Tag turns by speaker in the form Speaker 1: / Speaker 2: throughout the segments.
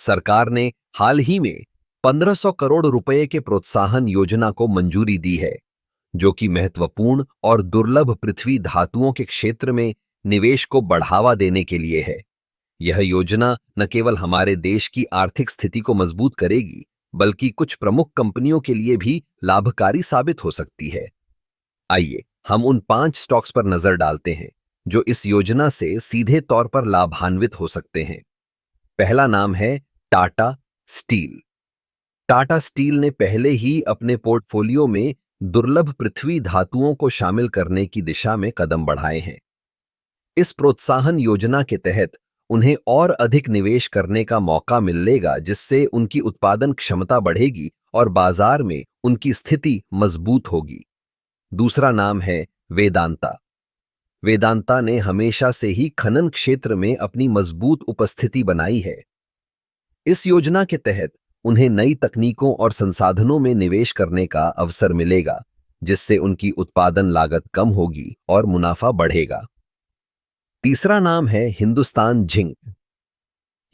Speaker 1: सरकार ने हाल ही में 1500 करोड़ रुपए के प्रोत्साहन योजना को मंजूरी दी है, जो कि महत्वपूर्ण और दुर्लभ पृथ्वी धातुओं के क्षेत्र में निवेश को बढ़ावा देने के लिए है। यह योजना न केवल हमारे देश की आर्थिक स्थिति को मजबूत करेगी, बल्कि कुछ प्रमुख कंपनियों के लिए भी लाभकारी साबित हो सकती है। आइए हम उन 5 स्टॉक्स पर नजर डालते हैं जो इस योजना से सीधे तौर पर लाभान्वित हो सकते हैं। पहला नाम है टाटा स्टील। टाटा स्टील ने पहले ही अपने पोर्टफोलियो में दुर्लभ पृथ्वी धातुओं को शामिल करने की दिशा में कदम बढ़ाए हैं। इस प्रोत्साहन योजना के तहत उन्हें और अधिक निवेश करने का मौका मिलेगा, जिससे उनकी उत्पादन क्षमता बढ़ेगी और बाजार में उनकी स्थिति मजबूत होगी। दूसरा नाम है वेदांता। वेदांता ने हमेशा से ही खनन क्षेत्र में अपनी मजबूत उपस्थिति बनाई है। इस योजना के तहत उन्हें नई तकनीकों और संसाधनों में निवेश करने का अवसर मिलेगा, जिससे उनकी उत्पादन लागत कम होगी और मुनाफा बढ़ेगा। तीसरा नाम है हिंदुस्तान जिंक।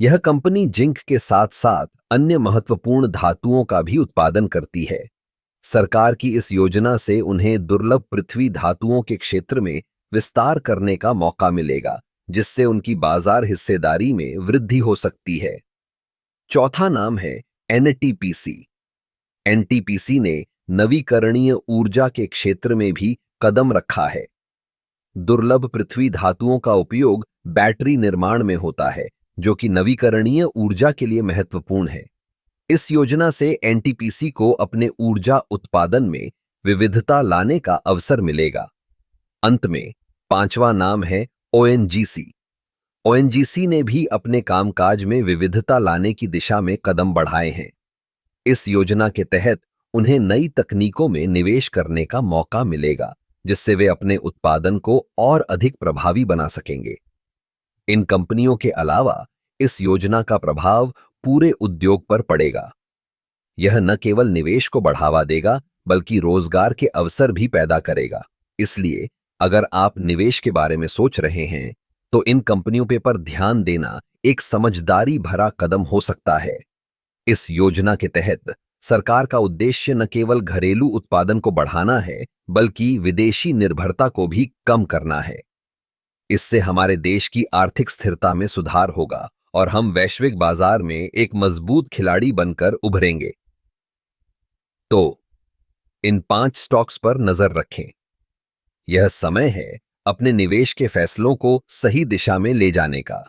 Speaker 1: यह कंपनी जिंक के साथ साथ अन्य महत्वपूर्ण धातुओं का भी उत्पादन करती है। सरकार की इस योजना से उन्हें दुर्लभ पृथ्वी धातुओं के क्षेत्र में विस्तार करने का मौका मिलेगा, जिससे उनकी बाजार हिस्सेदारी में वृद्धि हो सकती है। चौथा नाम है एनटीपीसी। एनटीपीसी ने नवीकरणीय ऊर्जा के क्षेत्र में भी कदम रखा है। दुर्लभ पृथ्वी धातुओं का उपयोग बैटरी निर्माण में होता है, जो कि नवीकरणीय ऊर्जा के लिए महत्वपूर्ण है। इस योजना से एनटीपीसी को अपने ऊर्जा उत्पादन में विविधता लाने का अवसर मिलेगा। अंत में पांचवा नाम है ओएनजीसी। ओएनजीसी ने भी अपने कामकाज में विविधता लाने की दिशा में कदम बढ़ाए हैं। इस योजना के तहत उन्हें नई तकनीकों में निवेश करने का मौका मिलेगा, जिससे वे अपने उत्पादन को और अधिक प्रभावी बना सकेंगे। इन कंपनियों के अलावा इस योजना का प्रभाव पूरे उद्योग पर पड़ेगा। यह न केवल निवेश को बढ़ावा देगा, बल्कि रोजगार के अवसर भी पैदा करेगा। इसलिए अगर आप निवेश के बारे में सोच रहे हैं, तो इन कंपनियों पर ध्यान देना एक समझदारी भरा कदम हो सकता है। इस योजना के तहत सरकार का उद्देश्य न केवल घरेलू उत्पादन को बढ़ाना है, बल्कि विदेशी निर्भरता को भी कम करना है। इससे हमारे देश की आर्थिक स्थिरता में सुधार होगा और हम वैश्विक बाजार में एक मजबूत खिलाड़ी बनकर उभरेंगे। तो इन 5 स्टॉक्स पर नजर रखें। यह समय है अपने निवेश के फैसलों को सही दिशा में ले जाने का।